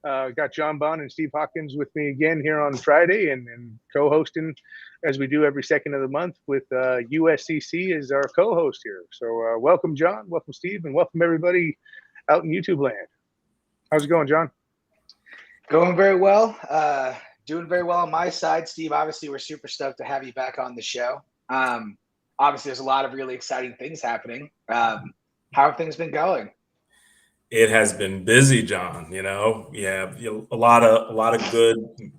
Got John Bond and Steve Hawkins with me again here on Friday and co-hosting as we do every second of the month with USCC as our co-host here. So welcome, John. Welcome, Steve. And welcome, everybody out in YouTube land. How's it going, John? Going very well. Doing very well on my side. Steve, obviously, we're super stoked to have you back on the show. Obviously, there's a lot of really exciting things happening. How have things been going? It has been busy, John. Yeah, a lot of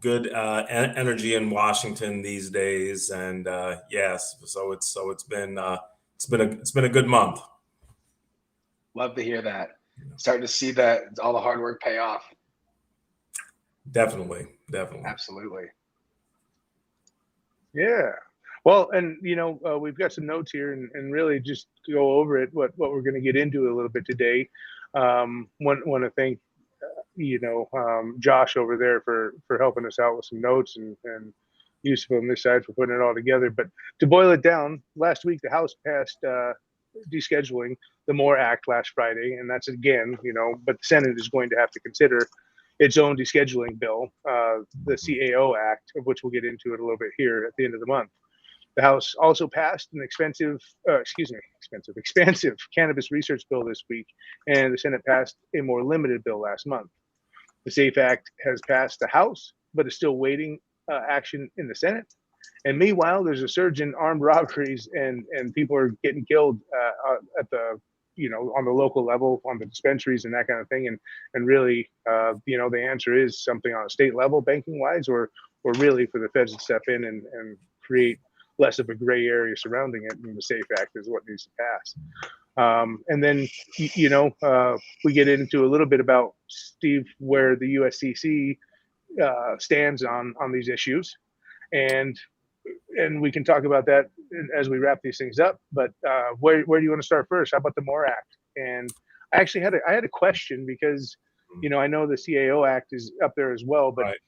good energy in Washington these days, and yes, so it's been a good month. Love to hear that. Starting to see that all the hard work pay off. Definitely. Absolutely. Yeah. Well, and we've got some notes here, and really just to go over it, what we're going to get into a little bit today. Want to thank Josh over there for helping us out with some notes, and Yusuf on this side for putting it all together. But to boil it down, last week the House passed descheduling the MORE Act last Friday, and that's again, but the Senate is going to have to consider its own descheduling bill, the CAO Act, of which we'll get into it a little bit here at the end of the month. The House also passed an expansive cannabis research bill this week, and the Senate passed a more limited bill last month. The SAFE Act has passed the House, but is still waiting action in the Senate. And meanwhile, there's a surge in armed robberies, and people are getting killed at the on the local level, on the dispensaries and that kind of thing. And really, the answer is something on a state level, banking wise, or really for the feds to step in and create less of a gray area surrounding it, and the SAFE Act is what needs to pass. And then, we get into a little bit about, Steve, where the USCC stands on these issues, and we can talk about that as we wrap these things up. But where do you want to start first? How about the MORE Act? And I actually had a question because, I know the CAO Act is up there as well, but right.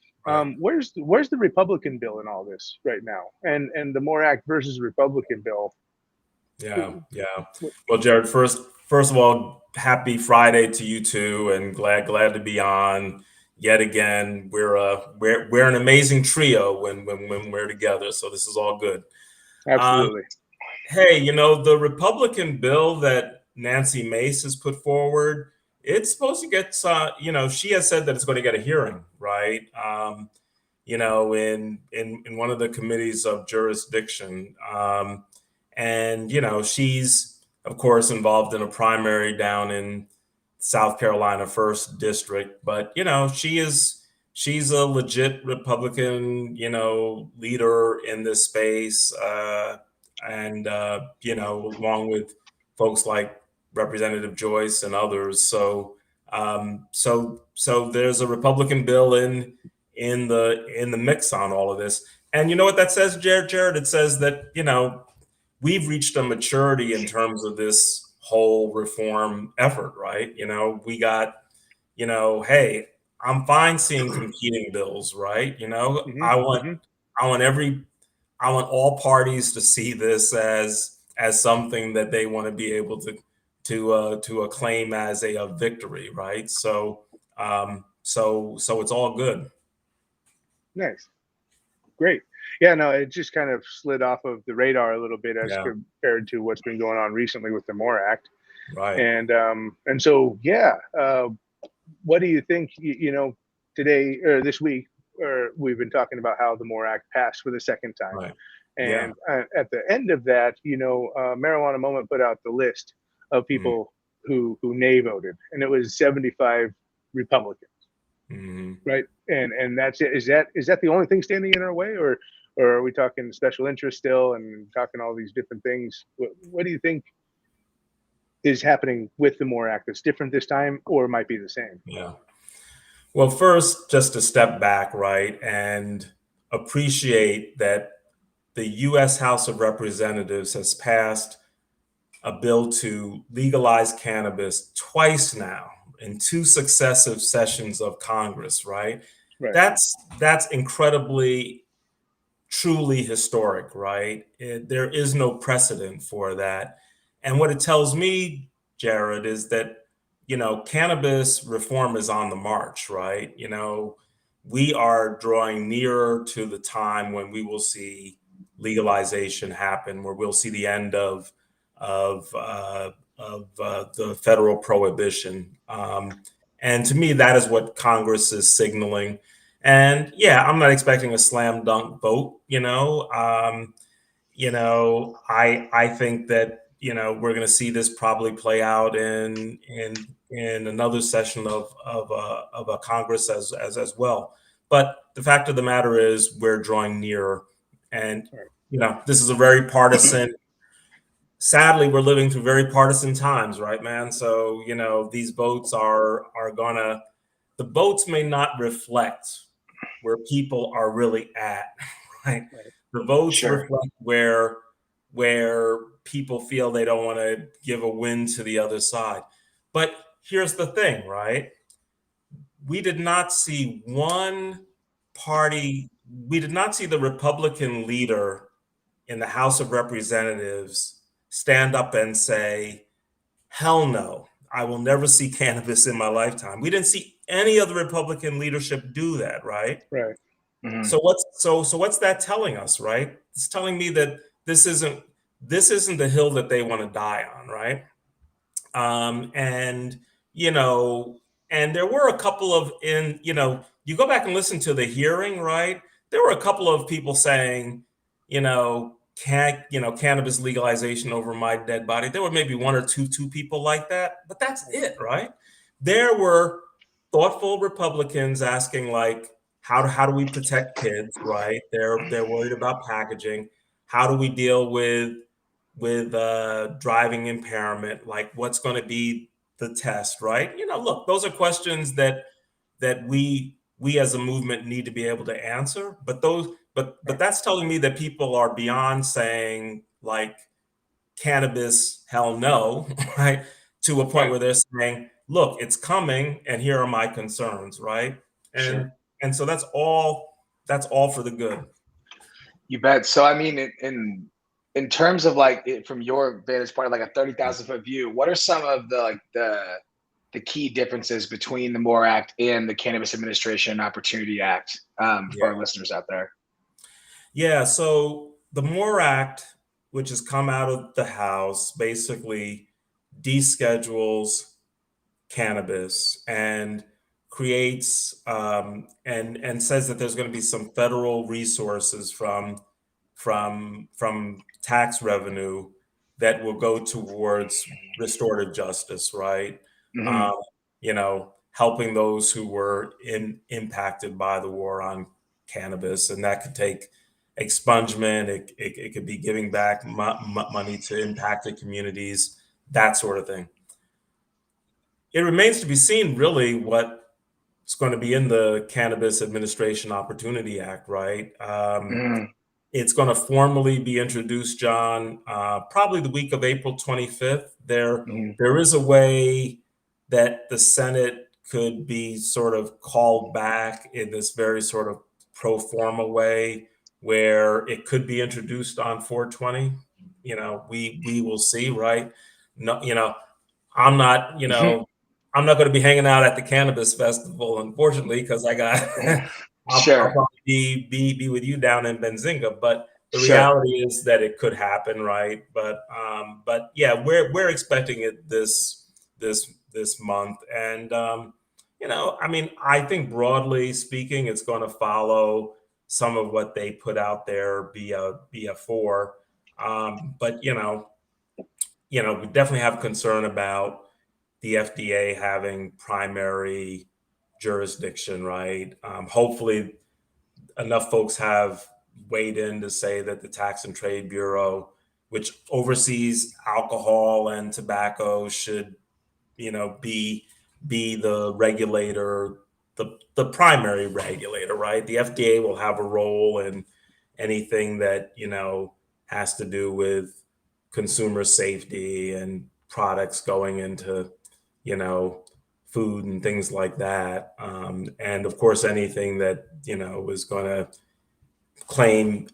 Where's the Republican bill in all this right now, and the MORE Act versus Republican bill? Yeah. Well, Jared, first of all, happy Friday to you too, and glad to be on yet again. We're an amazing trio when we're together, so this is all good. Absolutely. Hey, the Republican bill that Nancy Mace has put forward, it's supposed to get, she has said that it's going to get a hearing, right? In one of the committees of jurisdiction. And, she's, of course, involved in a primary down in South Carolina 1st District. But, she's a legit Republican, leader in this space. And along with folks like Representative Joyce and others. So there's a Republican bill in the mix on all of this. And you know what that says, Jared? It says that, we've reached a maturity in terms of this whole reform effort, right? We got, hey, I'm fine seeing competing bills, right? Mm-hmm. I want all parties to see this as something that they want to be able to acclaim as a victory, right? So it's all good. Nice, great. Yeah, no, it just kind of slid off of the radar a little bit as compared to what's been going on recently with the MORE Act, right? And so what do you think? Today or this week, we've been talking about how the MORE Act passed for the second time. Right. And at the end of that, Marijuana Moment put out the list of people who nay voted, and it was 75 Republicans, right? And that's it. Is that the only thing standing in our way, or are we talking special interest still and talking all these different things? What do you think is happening with the MORE Act that's different this time, or might be the same? Yeah. Well, first, just to step back, right, and appreciate that the U.S. House of Representatives has passed a bill to legalize cannabis twice now in 2 successive sessions of Congress, right? That's incredibly, truly historic, right? There is no precedent for that. And what it tells me, Jared, is that cannabis reform is on the march, right? We are drawing nearer to the time when we will see legalization happen, where we'll see the end of the federal prohibition. And to me, that is what Congress is signaling. And yeah, I'm not expecting a slam dunk vote. I think that we're going to see this probably play out in another session of a Congress as well. But the fact of the matter is, we're drawing nearer, and this is a very partisan. Sadly, we're living through very partisan times, right, man? So these votes are gonna. The votes may not reflect where people are really at, right? The votes reflect where people feel they don't want to give a win to the other side. But here's the thing, right? We did not see one party. We did not see the Republican leader in the House of Representatives stand up and say, hell no, I will never see cannabis in my lifetime. We didn't see any of the Republican leadership do that, right? Right. Mm-hmm. So what's that telling us, right? It's telling me that this isn't the hill that they want to die on, right? And there were a couple of you go back and listen to the hearing, right? There were a couple of people saying, cannabis legalization over my dead body. There were maybe one or two people like that, but that's it, right? There were thoughtful Republicans asking, like, how do we protect kids, right? They're worried about packaging. How do we deal with driving impairment? Like, what's going to be the test, right? Look, those are questions that we as a movement need to be able to answer. But that's telling me that people are beyond saying, like, cannabis, hell no, right? To a point where they're saying, look, it's coming, and here are my concerns, right? And so that's all for the good. You bet. So I mean, in terms of from your vantage point, like a 30,000-foot view, what are some of the key differences between the MORE Act and the Cannabis Administration Opportunity Act for our listeners out there? Yeah, so the MORE Act, which has come out of the House, basically deschedules cannabis and creates and says that there's going to be some federal resources from tax revenue that will go towards restorative justice, right? Mm-hmm. Helping those who were impacted by the war on cannabis, and that could take expungement. It could be giving back money to impacted communities, that sort of thing. It remains to be seen, really, what's going to be in the Cannabis Administration Opportunity Act, right? It's going to formally be introduced, John, probably the week of April 25th. There is a way that the Senate could be sort of called back in this very sort of pro forma way, where it could be introduced on 420. We will see, right? No, I'm not, I'm not going to be hanging out at the Cannabis Festival, unfortunately, because I'll probably be with you down in Benzinga. But the reality is that it could happen, right? But yeah, we're expecting it this month, and I mean, I think broadly speaking, it's going to follow some of what they put out there via 4. But we definitely have concern about the FDA having primary jurisdiction, right? Hopefully, enough folks have weighed in to say that the Tax and Trade Bureau, which oversees alcohol and tobacco, should, be the regulator, the primary regulator, right? The FDA will have a role in anything that has to do with consumer safety and products going into food and things like that, and of course anything that is going to claim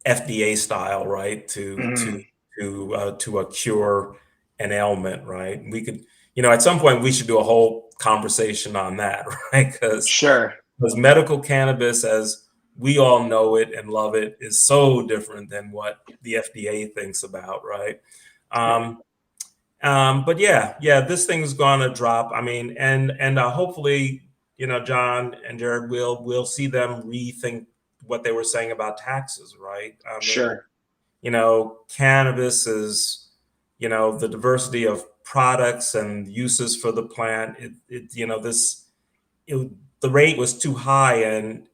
FDA style, right, to a cure an ailment, right? We could at some point we should do a whole conversation on that, right? Because Sure. medical cannabis, as we all know it and love it, is so different than what the FDA thinks about, right? But yeah, this thing's gonna drop. I mean, and hopefully, John and Jared will see them rethink what they were saying about taxes, right? I mean, Sure. Cannabis is, the diversity of products and uses for the plant. The rate was too high and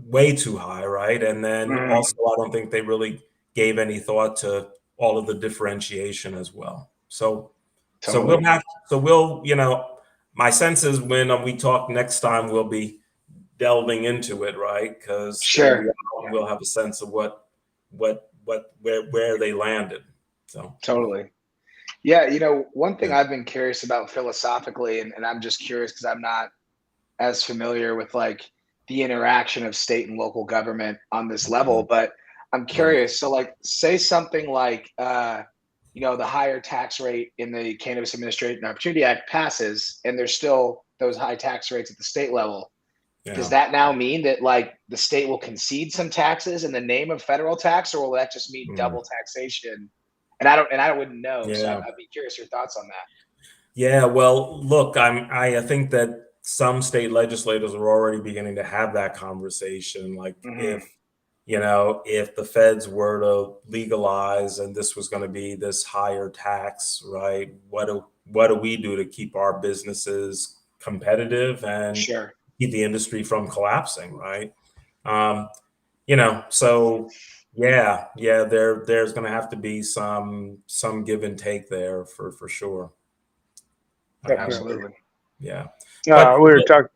way too high, right? And then also, I don't think they really gave any thought to all of the differentiation as well. So my sense is when we talk next time, we'll be delving into it, right? Because sure, we'll have a sense of where they landed. So totally. Yeah, one thing I've been curious about philosophically, and I'm just curious because I'm not as familiar with like the interaction of state and local government on this level, but I'm curious. So like say something like the higher tax rate in the Cannabis Administration and Opportunity Act passes, and there's still those high tax rates at the state level. Yeah. Does that now mean that like the state will concede some taxes in the name of federal tax, or will that just mean double taxation? And I wouldn't know. Yeah. So I'd be curious your thoughts on that. Yeah, well, look, I think that some state legislators are already beginning to have that conversation. Like if the feds were to legalize and this was going to be this higher tax, right? What do we do to keep our businesses competitive and keep the industry from collapsing, right? So there's going to have to be some give and take there for sure. Absolutely. Yeah. We were talking.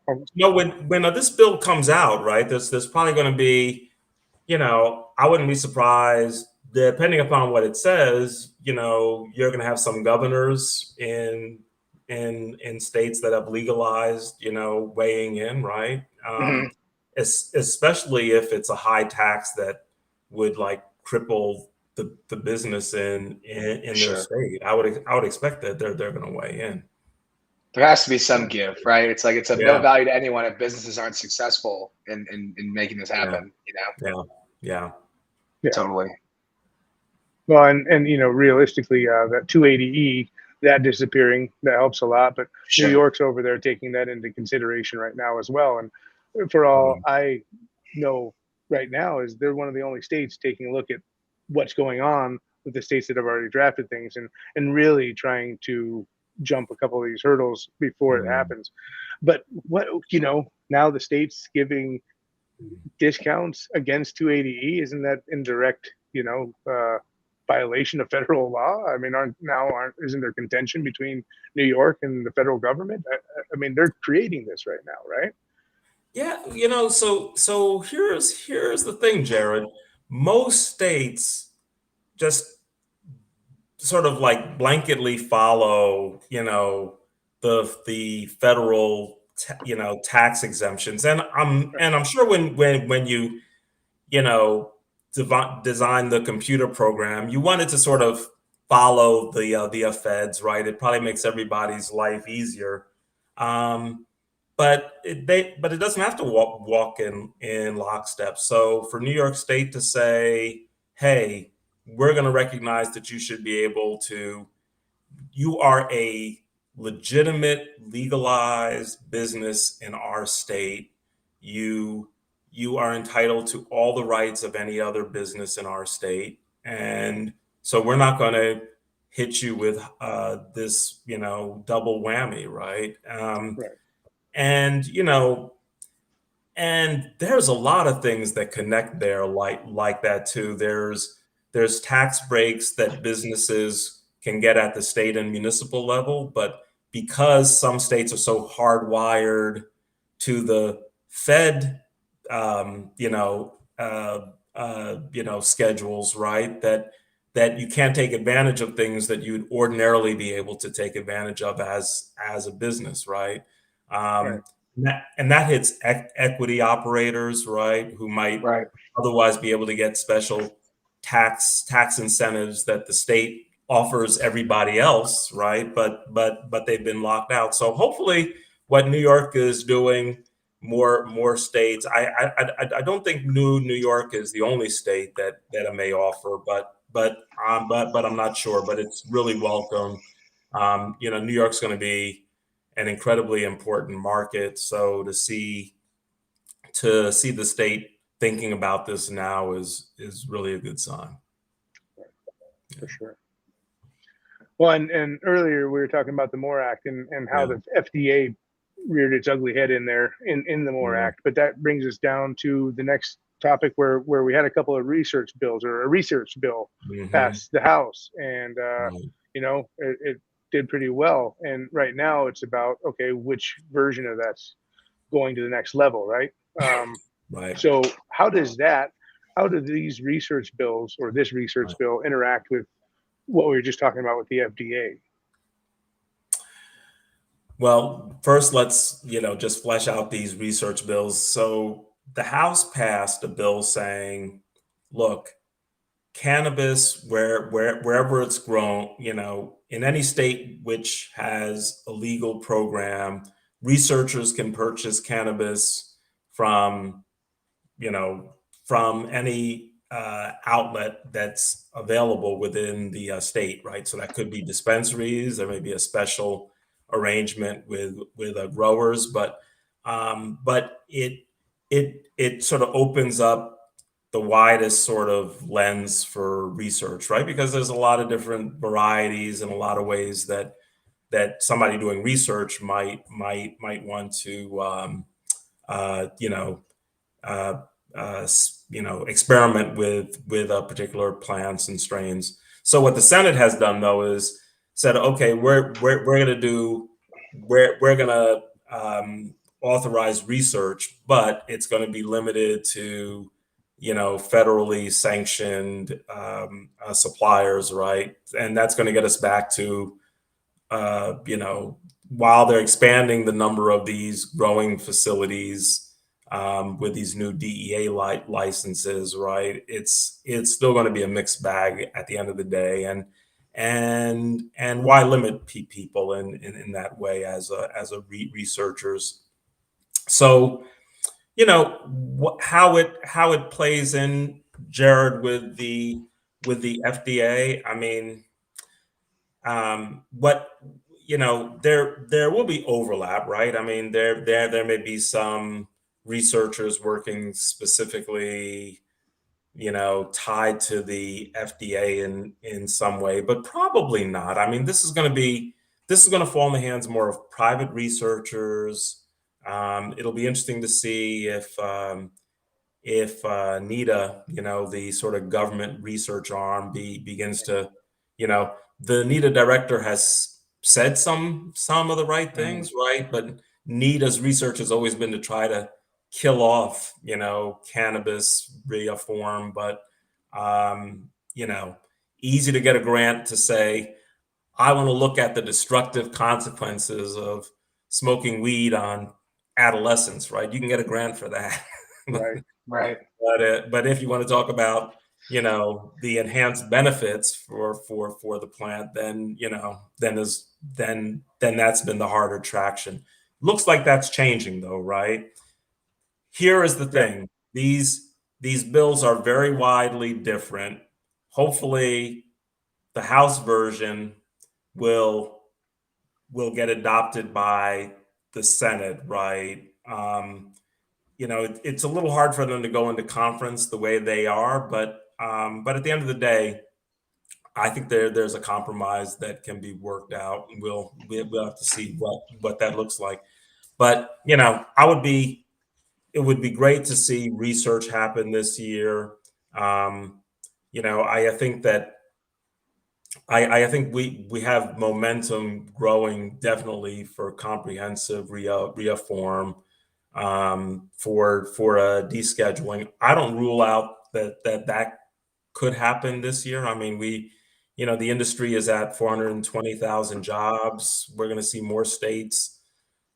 When this bill comes out, right? There's probably going to be, I wouldn't be surprised, depending upon what it says. You're going to have some governors in states that have legalized, weighing in, right? Especially if it's a high tax that would like cripple the business in their state. I would expect that they're going to weigh in. There has to be some give, right? It's like it's of no value to anyone if businesses aren't successful in making this happen. Yeah, totally. Well, and realistically, that 280E, that disappearing, that helps a lot. But New York's over there taking that into consideration right now as well. And for all I know right now, is they're one of the only states taking a look at what's going on with the states that have already drafted things and really trying to jump a couple of these hurdles before it happens. But now the state's giving discounts against 280E, isn't that indirect violation of federal law? I mean, isn't there contention between New York and the federal government? I mean, they're creating this right now, right? Yeah, so here's the thing, Jared. Most states just sort of like blanketly follow, the federal, tax exemptions, and I'm sure when you, design the computer program, you wanted to sort of follow the feds, right? It probably makes everybody's life easier, but it doesn't have to walk in lockstep. So for New York State to say, hey, we're going to recognize that you should be able to, you are a legitimate, legalized business in our state. You are entitled to all the rights of any other business in our state. And so we're not going to hit you with this, double whammy, right? Right. And, and there's a lot of things that connect there like that too. There's tax breaks that businesses can get at the state and municipal level, but because some states are so hardwired to the Fed, schedules, right, that you can't take advantage of things that you'd ordinarily be able to take advantage of as a business, right? Right. And that hits equity operators, right, who might otherwise be able to get special tax incentives that the state offers everybody else, right? But they've been locked out. So hopefully, what New York is doing, more states. I don't think New York is the only state that it may offer, but I'm not sure. But it's really welcome. New York's going to be an incredibly important market. So to see the state thinking about this now is really a good sign. For sure. Well, and earlier we were talking about the MORE Act and how the FDA reared its ugly head in there in the MORE Act. But that brings us down to the next topic where we had a couple of research bills, or a research bill passed the House, and it did pretty well. And right now it's about, okay, which version of that's going to the next level, right? Right. So how do these research bills, or this research bill, interact with what we were just talking about with the FDA? Well, first, let's just flesh out these research bills. So the House passed a bill saying, look, cannabis, wherever it's grown, in any state which has a legal program, researchers can purchase cannabis from any outlet that's available within the state, right? So that could be dispensaries. There may be a special arrangement with growers, but it sort of opens up the widest sort of lens for research, right? Because there's a lot of different varieties and a lot of ways that somebody doing research might want to experiment with particular plants and strains. So what the Senate has done, though, is said, okay, we're gonna authorize research, but it's going to be limited to federally sanctioned suppliers, right? And that's going to get us back to while they're expanding the number of these growing facilities with these new DEA licenses, right? It's still going to be a mixed bag at the end of the day, and why limit people in that way as researchers? So how it plays in, Jared, with the FDA. I mean, there will be overlap, right? I mean, there may be some researchers working specifically, tied to the FDA in some way, but probably not. I mean, this is going to fall in the hands more of private researchers. It'll be interesting to see if NIDA, the sort of government research arm, begins to, the NIDA director has said some of the right things, right? But NIDA's research has always been to try to kill off, cannabis reform. But, easy to get a grant to say, I want to look at the destructive consequences of smoking weed on adolescents, right? You can get a grant for that. Right. But if you want to talk about, the enhanced benefits for the plant, then then that's been the harder traction. Looks like that's changing, though, right? Here is the thing: these bills are very widely different. Hopefully, the House version will get adopted by the Senate, right? It's a little hard for them to go into conference the way they are, but at the end of the day, I think there's a compromise that can be worked out, and we'll have to see what that looks like. But it would be great to see research happen this year. I think that I think we have momentum growing, definitely, for comprehensive reform, for descheduling. I don't rule out that could happen this year. I mean, the industry is at 420,000 jobs. We're going to see more states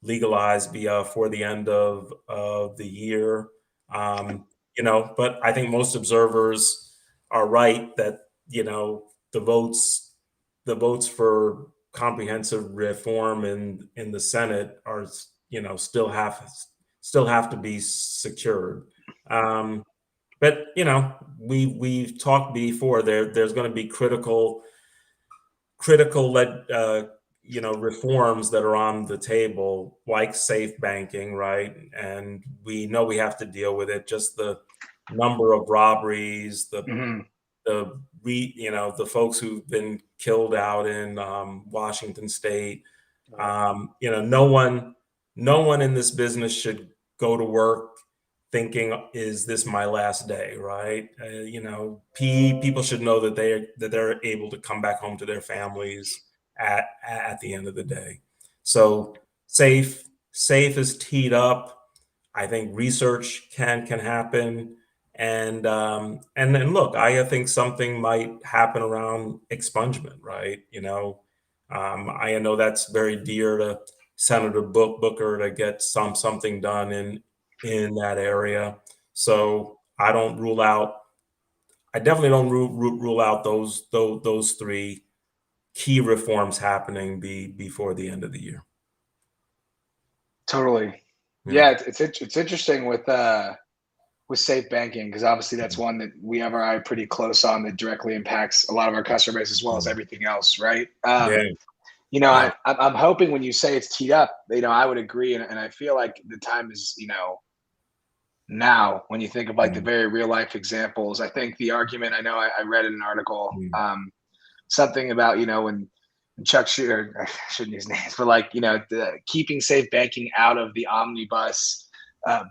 legalize before the end of the year. But I think most observers are right that the votes the votes for comprehensive reform in the Senate are, still have to be secured. But we've talked before. There's going to be critical reforms that are on the table, like safe banking, right? And we know we have to deal with it. Just the number of robberies, the folks who've been killed out in Washington State. No one in this business should go to work thinking, is this my last day, right? People should know that they're able to come back home to their families at the end of the day. So safe is teed up. I think research can happen. And then look, I think something might happen around expungement, right? I know that's very dear to Senator Booker to get something done in that area. So I definitely don't rule out those three key reforms happening before the end of the year. Totally. Yeah, it's interesting with safe banking, because obviously that's one that we have our eye pretty close on, that directly impacts a lot of our customer base as well as everything else, right? I'm hoping when you say it's teed up, I would agree, and I feel like the time is, now when you think of like the very real life examples. I think the argument, I read in an article, something about, when Chuck Schumer, I shouldn't use names, but like, keeping safe banking out of the omnibus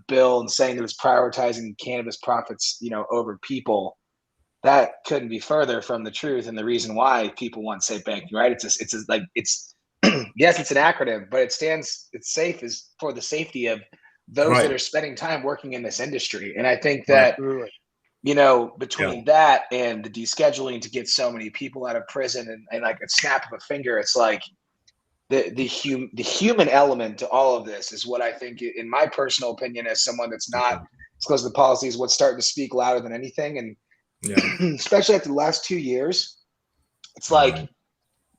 bill and saying that it's prioritizing cannabis profits, over people. That couldn't be further from the truth. And the reason why people want safe banking, right? It's yes, it's an acronym, but it's safe is for the safety of those that are spending time working in this industry. And I think that, between that and the descheduling to get so many people out of prison and like a snap of a finger, it's like the human element to all of this is what I think, in my personal opinion, as someone that's not as close to the policy, is what's starting to speak louder than anything. And especially after the last 2 years, it's like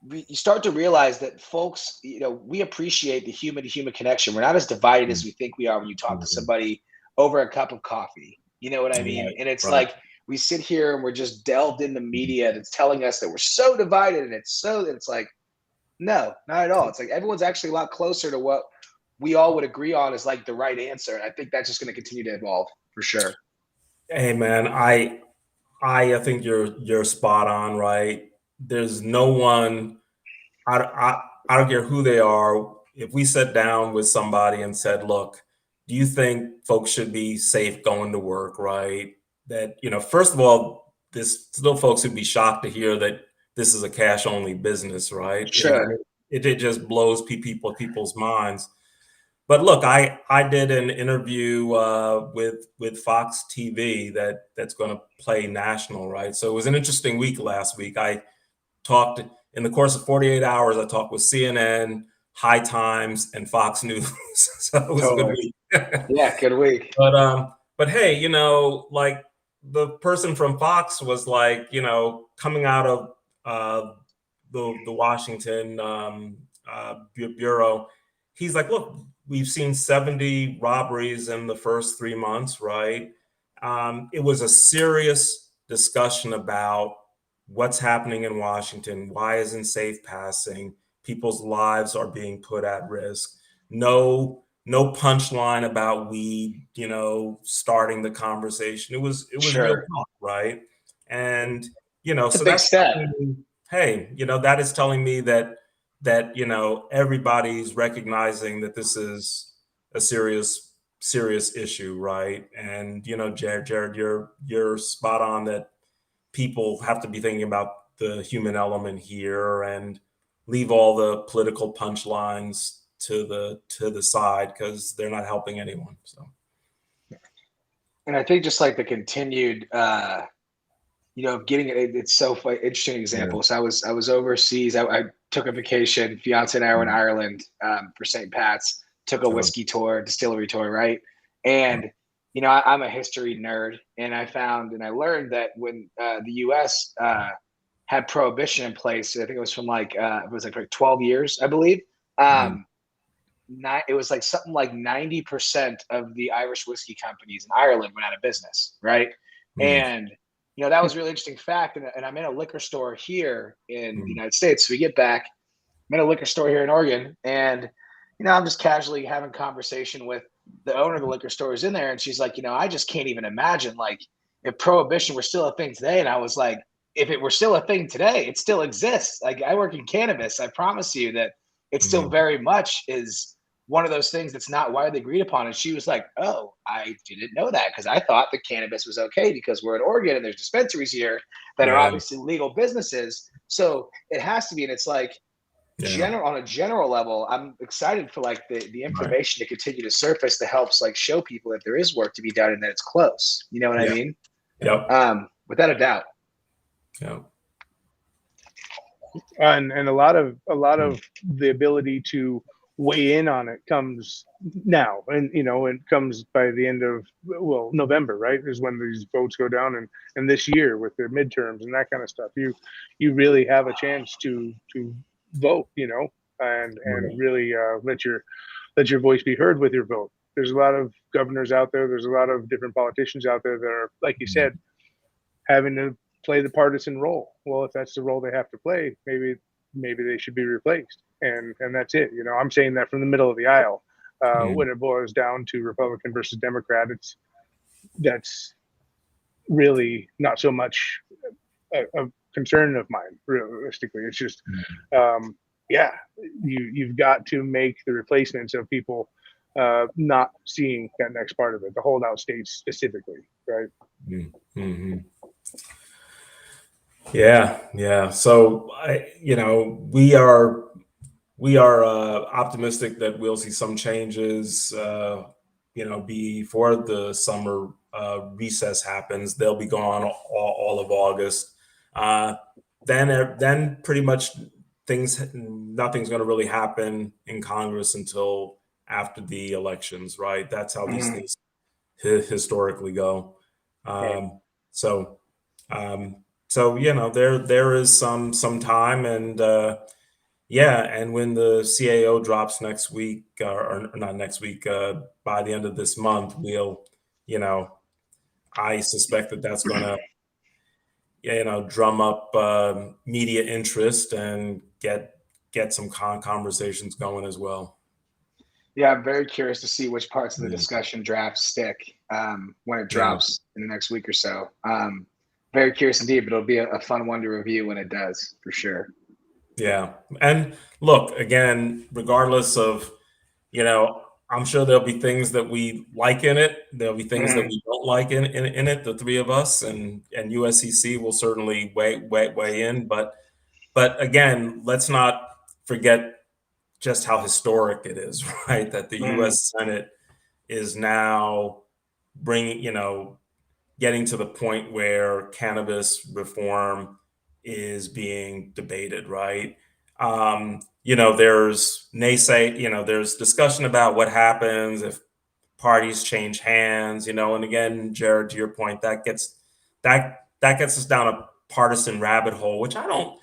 you start to realize that folks, we appreciate the human to human connection. We're not as divided as we think we are when you talk to somebody over a cup of coffee. You know what I mean? And it's like we sit here and we're just delved in the media that's telling us that we're so divided, and it's like, no, not at all. It's like everyone's actually a lot closer to what we all would agree on is like the right answer. And I think that's just going to continue to evolve for sure. Hey man, I think you're spot on, right? There's no one, I don't care who they are. If we sat down with somebody and said, look, do you think folks should be safe going to work, right? That, first of all, there's still folks who'd be shocked to hear that this is a cash only business, right? Sure. It just blows people's minds. But look, I did an interview with Fox TV that's going to play national, right? So it was an interesting week last week. I talked in the course of 48 hours. I talked with CNN, High Times, and Fox News. So it was a good week. Yeah, good week. But hey, like the person from Fox was like, coming out of the Washington bureau, he's like, look, we've seen 70 robberies in the first 3 months, right? It was a serious discussion about what's happening in Washington. Why isn't safe passing? People's lives are being put at risk. No punchline about weed, starting the conversation. It was real talk, right? And it's so a big step. Hey, that is telling me that everybody's recognizing that this is a serious issue, right? And Jared, you're spot on that people have to be thinking about the human element here and leave all the political punchlines to the side, because they're not helping anyone. So, and I think just like the continued getting it, it's so interesting example. So I was overseas. I took a vacation. Fiance and I were in Ireland for St. Pat's. Took a whiskey tour, distillery tour, right? And I'm a history nerd, and I learned that when the U.S. had prohibition in place. I think it was from like it was like 12 years, I believe. It was like something like 90% of the Irish whiskey companies in Ireland went out of business, right? And that was a really interesting fact. And I'm in a liquor store here in the United States. So we get back. I'm in a liquor store here in Oregon, and I'm just casually having conversation with the owner of the liquor store who's in there, and she's like, I just can't even imagine like if prohibition were still a thing today. And I was like, if it were still a thing today, it still exists. Like, I work in cannabis. I promise you that it still very much is one of those things that's not widely agreed upon. And she was like, oh, I didn't know that, because I thought that cannabis was okay because we're in Oregon and there's dispensaries here that are obviously legal businesses. So it has to be. And it's like, on a general level, I'm excited for like the information to continue to surface that helps like show people that there is work to be done and that it's close. You know what I mean? Yep. Without a doubt. Yeah. And a lot of the ability to weigh in on it comes now, and it comes by the end of November, right, is when these votes go down, and this year with the midterms and that kind of stuff, you really have a chance to vote, and really let your voice be heard with your vote. There's a lot of governors out there, there's a lot of different politicians out there that are, like you said, having to play the partisan role. Well, if that's the role they have to play, maybe they should be replaced. And that's it. I'm saying that from the middle of the aisle. When it boils down to Republican versus Democrat, that's really not so much a concern of mine, realistically. It's just, you've got to make the replacements of people not seeing that next part of it, the holdout states specifically, right? Mm-hmm. Yeah. So we are optimistic that we'll see some changes. Before the summer recess happens, they'll be gone all of August. Then pretty much nothing's going to really happen in Congress until after the elections, right? That's how these things historically go. So there is some time, and and when the CAO drops next week, or not next week, by the end of this month, I suspect that's going to drum up media interest and get some conversations going as well. Yeah, I'm very curious to see which parts of the discussion draft stick when it drops in the next week or so. Very curious indeed, but it'll be a fun one to review when it does, for sure. Yeah. And look, again, regardless of, I'm sure there'll be things that we like in it. There'll be things that we don't like in it, the three of us, and USCC will certainly weigh in. But again, let's not forget just how historic it is, right? That the U.S. Senate is now getting to the point where cannabis reform is being debated, right? There's there's discussion about what happens if parties change hands, and again, Jared, to your point, that gets us down a partisan rabbit hole, which I don't,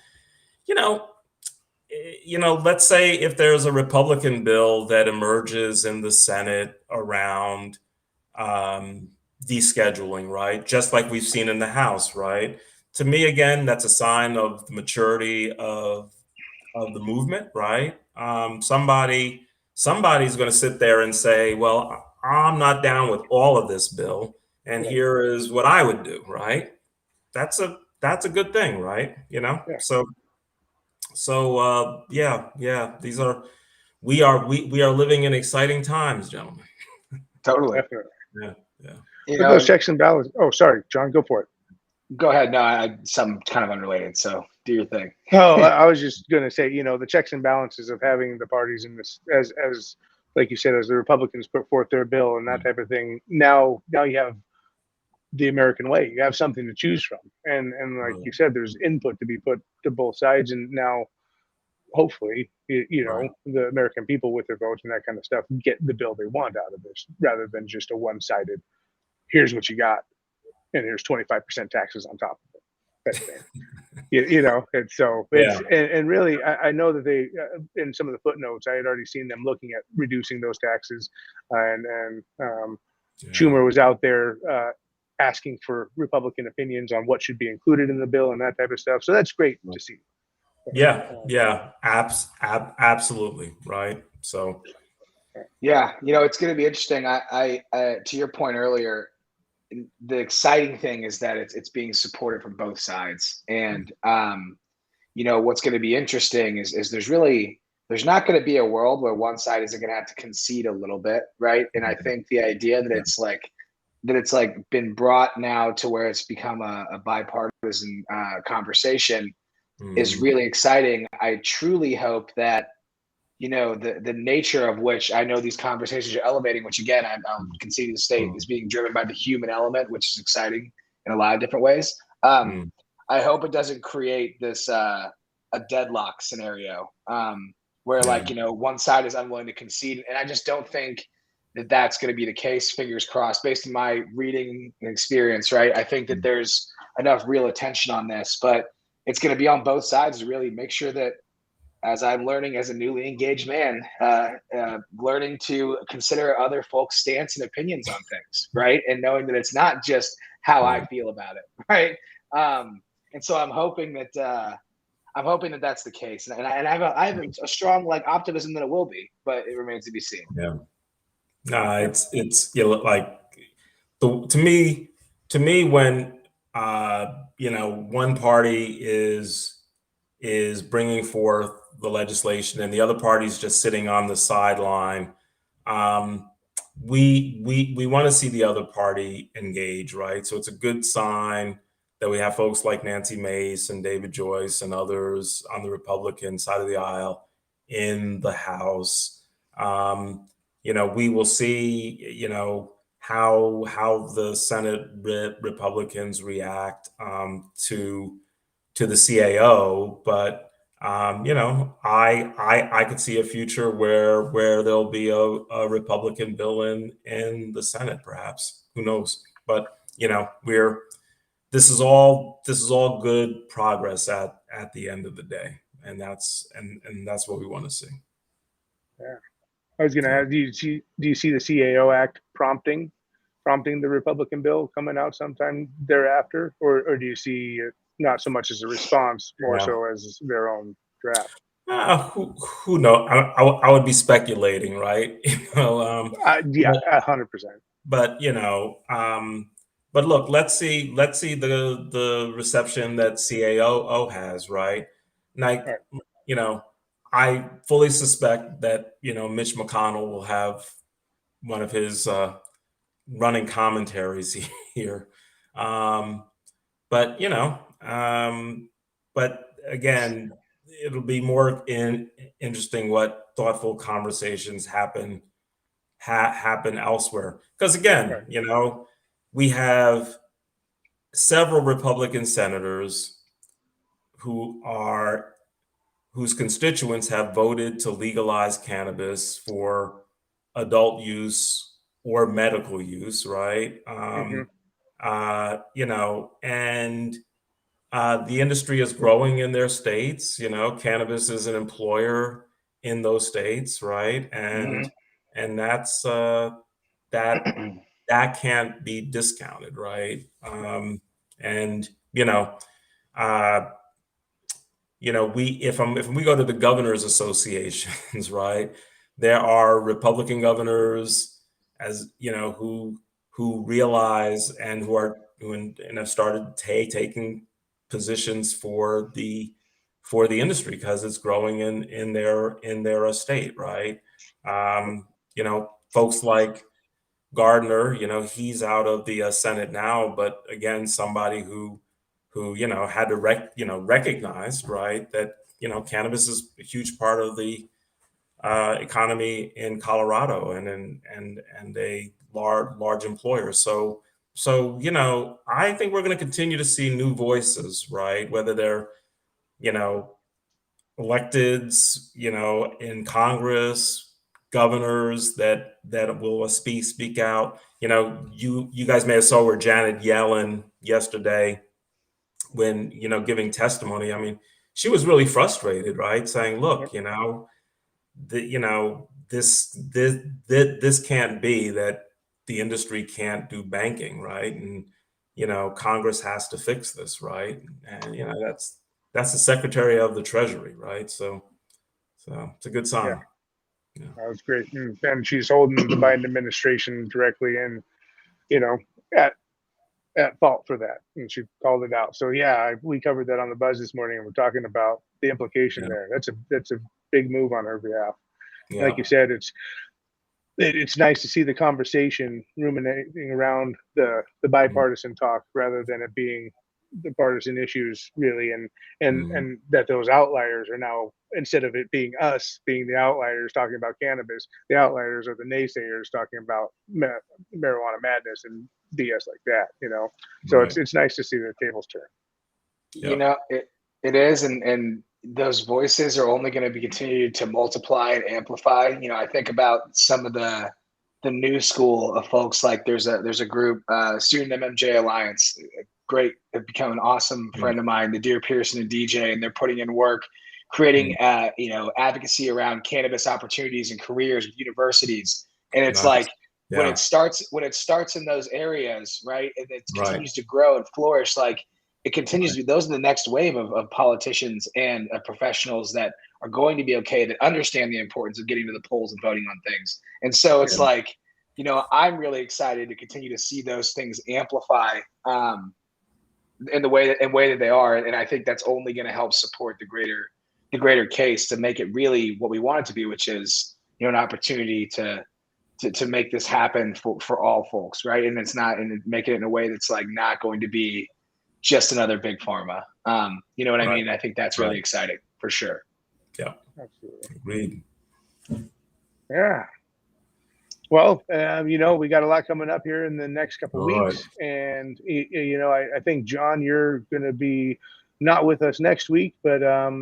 let's say if there's a Republican bill that emerges in the Senate around descheduling, right? Just like we've seen in the House, right? To me, again, that's a sign of the maturity of the movement, right? Somebody's going to sit there and say, well, I'm not down with all of this bill, and here is what I would do, right? That's a good thing, right? We are living in exciting times, gentlemen. Totally. Yeah. Those checks and balances. Oh, sorry, John, go for it. Go ahead. No, some kind of unrelated. So do your thing. I was just going to say, the checks and balances of having the parties in this, as like you said, as the Republicans put forth their bill and that type of thing. Now you have the American way. You have something to choose from, and like you said, there's input to be put to both sides, and now hopefully, the American people with their votes and that kind of stuff get the bill they want out of this, rather than just a one-sided, here's what you got, and here's 25% taxes on top of it. and so it's, and really, I know that they, in some of the footnotes, I had already seen them looking at reducing those taxes, and Schumer was out there asking for Republican opinions on what should be included in the bill and that type of stuff. So that's great to see. Absolutely, right. So, yeah, it's going to be interesting. I to your point earlier, the exciting thing is that it's being supported from both sides, and what's going to be interesting is there's not going to be a world where one side isn't going to have to concede a little bit, right? And I think the idea that it's like been brought now to where it's become a bipartisan conversation is really exciting. I truly hope that the nature of which I know these conversations are elevating, which again I'll concede to state is being driven by the human element, which is exciting in a lot of different ways. I hope it doesn't create this a deadlock scenario where one side is unwilling to concede, and I just don't think that that's going to be the case. Fingers crossed, based on my reading and experience, right? I think that there's enough real attention on this, but it's going to be on both sides to really make sure that, as I'm learning as a newly engaged man, learning to consider other folks' stance and opinions on things, right? And knowing that it's not just how I feel about it, right? And so I'm hoping that that's the case, and I have a strong optimism that it will be, but it remains to be seen. Yeah, no, it's like to me when one party is bringing forth the legislation and the other party's just sitting on the sideline, we want to see the other party engage, right? So it's a good sign that we have folks like Nancy Mace and David Joyce and others on the Republican side of the aisle in the House. We will see, how the Senate Republicans react to the CAO, but I could see a future where there'll be a Republican bill in the Senate, perhaps. Who knows? But this is all good progress at the end of the day, and that's what we want to see. Yeah, I was going to ask, do you see the CAO Act prompting the Republican bill coming out sometime thereafter, or do you see it not so much as a response, more so as their own draft? Who knows? I would be speculating, right? Yeah, 100%. But but look, let's see the reception that CAO has, right? Like, I fully suspect that Mitch McConnell will have one of his running commentaries here, but but again, it'll be more interesting what thoughtful conversations happen elsewhere, because again, we have several Republican senators whose constituents have voted to legalize cannabis for adult use or medical use, right? And the industry is growing in their states. Cannabis is an employer in those states, right? And that's that can't be discounted, right? And if we go to the governors associations, right, there are Republican governors, as who realize and who have started taking positions for the industry because it's growing in their state, right? Folks like Gardner, he's out of the Senate now, but again, somebody who had to recognize, right, that cannabis is a huge part of the economy in Colorado and a large employer. So I think we're going to continue to see new voices, right? Whether they're electeds, in Congress, governors that will speak out. You guys may have saw where Janet Yellen yesterday when, giving testimony, I mean, she was really frustrated, right? Saying, look, this can't be that the industry can't do banking, right? And, Congress has to fix this, right? And, that's the Secretary of the Treasury, right? So it's a good sign. Yeah. That was great. And she's holding the Biden administration directly in, at fault for that. And she called it out. So yeah, we covered that on the buzz this morning, and we're talking about the implication there. That's a big move on her behalf. Yeah. Like you said, it's nice to see the conversation ruminating around the bipartisan talk rather than it being the partisan issues, really, and that those outliers are now, instead of it being us being the outliers talking about cannabis, the outliers are the naysayers talking about marijuana madness and BS like that, So Right. it's nice to see the tables turn. It is, and those voices are only going to be continued to multiply and amplify. I think about some of the new school of folks. Like there's a group, Student MMJ Alliance, great, have become an awesome friend of mine, the Dear Pearson and DJ, and they're putting in work, creating advocacy around cannabis opportunities and careers with universities. And it's Nice. when it starts in those areas, right, and it continues to grow and flourish, like it continues to be, those are the next wave of politicians and professionals that are going to be okay, that understand the importance of getting to the polls and voting on things. And so it's I'm really excited to continue to see those things amplify in the way that they are. And I think that's only going to help support the greater case to make it really what we want it to be, which is, an opportunity to make this happen for all folks. Right. And it's not, and make it in a way that's like not going to be just another big pharma. You know what I mean? I think that's really exciting for sure. Yeah. Absolutely. Agreed. Yeah. Well, we got a lot coming up here in the next couple of weeks. And, I think, John, you're going to be not with us next week, but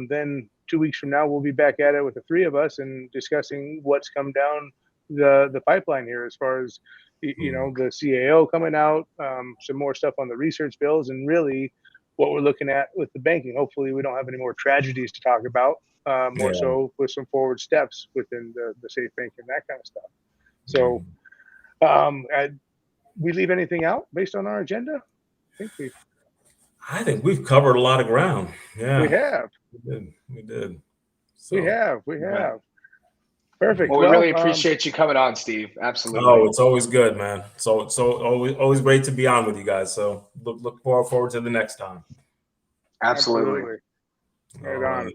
then 2 weeks from now, we'll be back at it with the three of us and discussing what's come down the pipeline here as far as, the CAO coming out, some more stuff on the research bills, and really what we're looking at with the banking. Hopefully we don't have any more tragedies to talk about, more so with some forward steps within the safe bank and that kind of stuff. So we leave anything out based on our agenda? I think we've covered a lot of ground. Yeah, we have. We did. So, we have. Perfect. Well, we really appreciate you coming on, Steve. Absolutely. Oh, it's always good, man. So always great to be on with you guys. So look forward to the next time. Absolutely. Right on.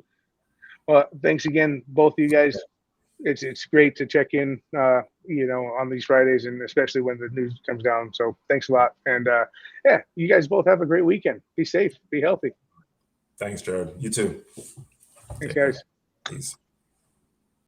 Well, thanks again, both of you guys. It's great to check in, on these Fridays, and especially when the news comes down. So thanks a lot. And you guys both have a great weekend. Be safe, be healthy. Thanks, Jared. You too. Thanks, guys. Peace.